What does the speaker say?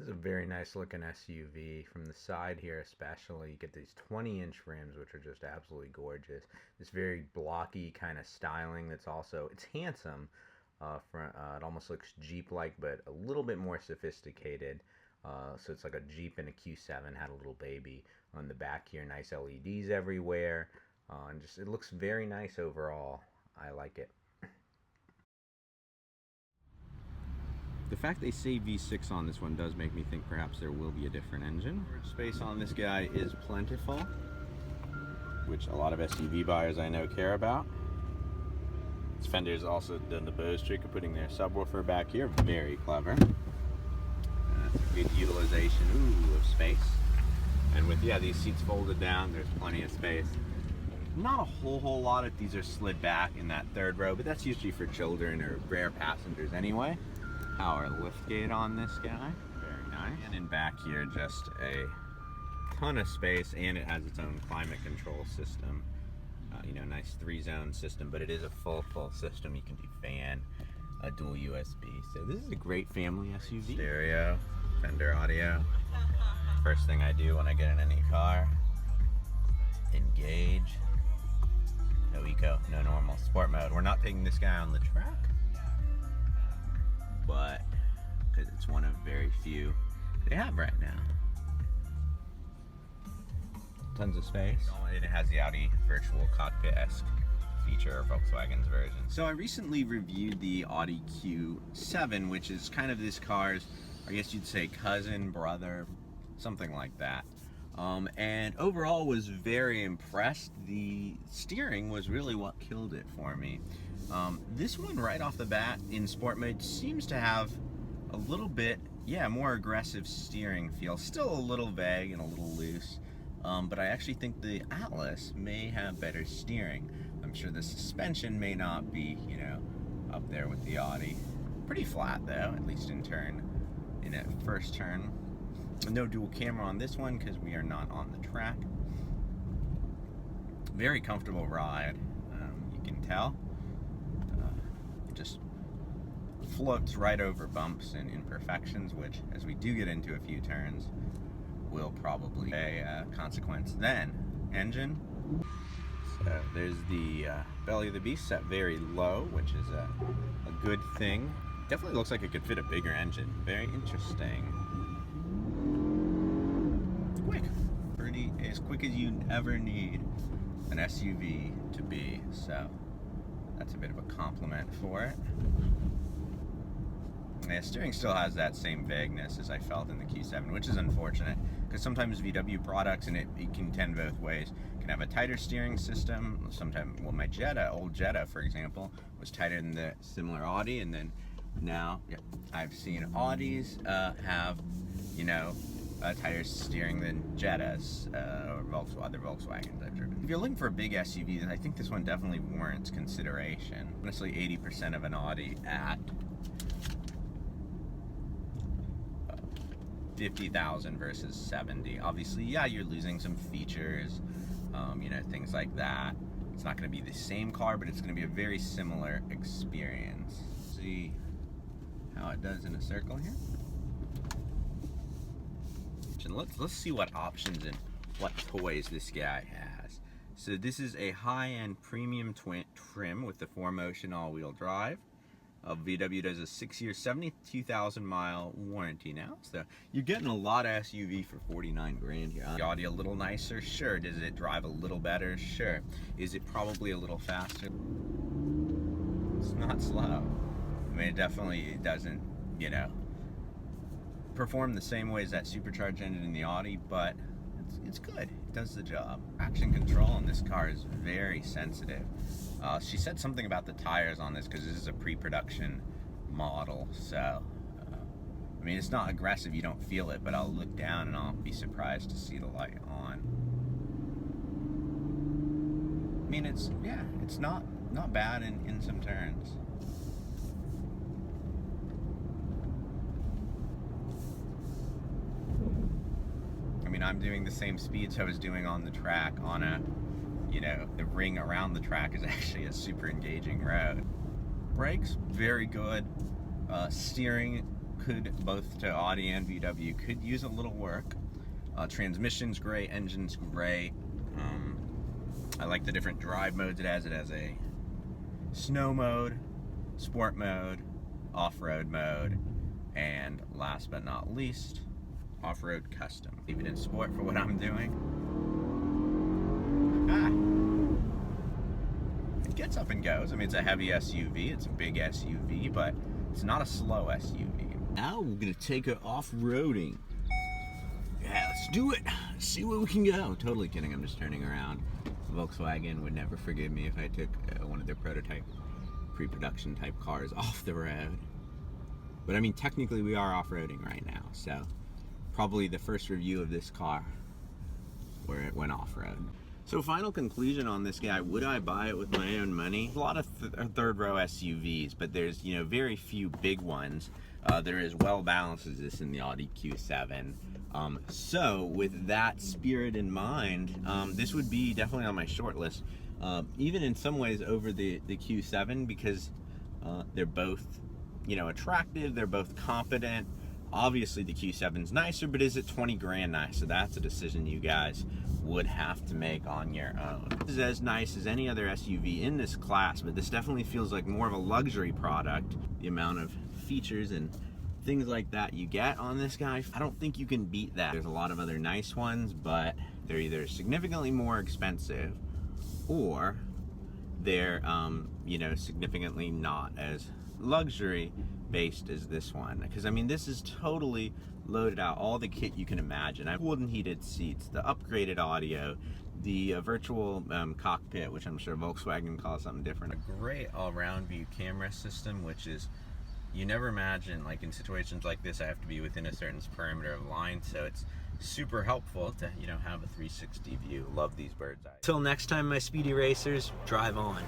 This is a very nice looking SUV. From the side here especially, you get these 20-inch rims, which are just absolutely gorgeous. This very blocky kind of styling that's also, it's handsome. It almost looks Jeep-like, but a little bit more sophisticated. So it's like a Jeep and a Q7 had a little baby on the back here. Nice LEDs everywhere. And just, it looks very nice overall. I like it. The fact they say V6 on this one does make me think perhaps there will be a different engine. Space on this guy is plentiful, which a lot of SUV buyers I know care about. This fender's also done the Bose trick of putting their subwoofer back here. Very clever. Good utilization of space. And with, these seats folded down, there's plenty of space. Not a whole lot if these are slid back in that third row, but that's usually for children or rare passengers anyway. Power liftgate on this guy, very nice. And in back here, just a ton of space, and it has its own climate control system. Nice 3-zone system, but it is a full system. You can do fan, a dual USB. So this is a great family SUV. Stereo, Fender audio. First thing I do when I get in any car, engage. No eco, no normal, sport mode. We're not taking this guy on the track, but because it's one of very few they have right now. Tons of space. It has the Audi virtual cockpit-esque feature, or Volkswagen's version. So I recently reviewed the Audi Q7, which is kind of this car's, I guess you'd say, cousin, brother, something like that. And overall was very impressed. The steering was really what killed it for me. This one right off the bat in sport mode seems to have a little bit, more aggressive steering feel. Still a little vague and a little loose, but I actually think the Atlas may have better steering. I'm sure the suspension may not be, up there with the Audi. Pretty flat though, at least in that first turn. No dual camera on this one because we are not on the track. Very comfortable ride, you can tell. It just floats right over bumps and imperfections, which, as we do get into a few turns, will probably be a consequence. Then, engine. So there's the belly of the beast set very low, which is a good thing. Definitely looks like it could fit a bigger engine. Very interesting. Quick. Pretty as quick as you ever need an SUV to be. So that's a bit of a compliment for it. The steering still has that same vagueness as I felt in the Q7, which is unfortunate because sometimes VW products, and it can tend both ways, can have a tighter steering system. Sometimes, well, my old Jetta, for example, was tighter than the similar Audi, and then now I've seen Audis have, a tighter steering than Jettas or other Volkswagens I've driven. If you're looking for a big SUV, then I think this one definitely warrants consideration. Honestly, 80% of an Audi at 50,000 versus 70. Obviously, you're losing some features, things like that. It's not going to be the same car, but it's going to be a very similar experience. See how it does in a circle here. And let's see what options and what toys this guy has. So this is a high-end premium trim with the 4Motion all-wheel drive. VW does a 6-year, 72,000 mile warranty now, so you're getting a lot of SUV for 49 grand here. The Audi a little nicer, sure. Does it drive a little better? Sure. Is it probably a little faster? It's not slow. I mean, it doesn't, perform the same way as that supercharged engine in the Audi, but it's good. It does the job. Traction control on this car is very sensitive. She said something about the tires on this because this is a pre-production model, so I mean, it's not aggressive, you don't feel it, but I'll look down and I'll be surprised to see the light on. I mean, it's not bad in some turns. I mean, I'm doing the same speeds I was doing on the track on a, the ring around the track is actually a super engaging road. Brakes, very good. Steering, could, both to Audi and VW, could use a little work. Transmission's great, engine's great. I like the different drive modes it has. It has a snow mode, sport mode, off-road mode, and last but not least, off-road custom. Leave it in sport for what I'm doing. It gets up and goes. I mean, it's a heavy SUV, it's a big SUV, but it's not a slow SUV. Now we're gonna take it off-roading. Yeah, let's do it. See where we can go. Totally kidding, I'm just turning around. Volkswagen would never forgive me if I took one of their prototype, pre-production type cars off the road. But I mean, technically we are off-roading right now, so probably the first review of this car where it went off-road. So final conclusion on this guy, would I buy it with my own money? A lot of third row SUVs, but there's, you know, very few big ones. They're as well balanced as this in the Audi Q7. So with that spirit in mind, this would be definitely on my short list. Even in some ways over the Q7, because they're both, you know, attractive, they're both competent. Obviously the Q7's nicer, but is it 20 grand nice? So that's a decision you guys would have to make on your own. This is as nice as any other SUV in this class, but this definitely feels like more of a luxury product. The amount of features and things like that you get on this guy, I don't think you can beat that. There's a lot of other nice ones, but they're either significantly more expensive or they're you know, significantly not as luxury based as this one, because I mean, this is totally loaded out, all the kit you can imagine. I have cooled and heated seats, the upgraded audio, the virtual cockpit, which I'm sure Volkswagen calls something different. A great all-round view camera system, which is, you never imagine, like in situations like this, I have to be within a certain perimeter of line, so it's super helpful to, you know, have a 360 view. Love these bird's eyes. Till next time, my speedy racers, drive on.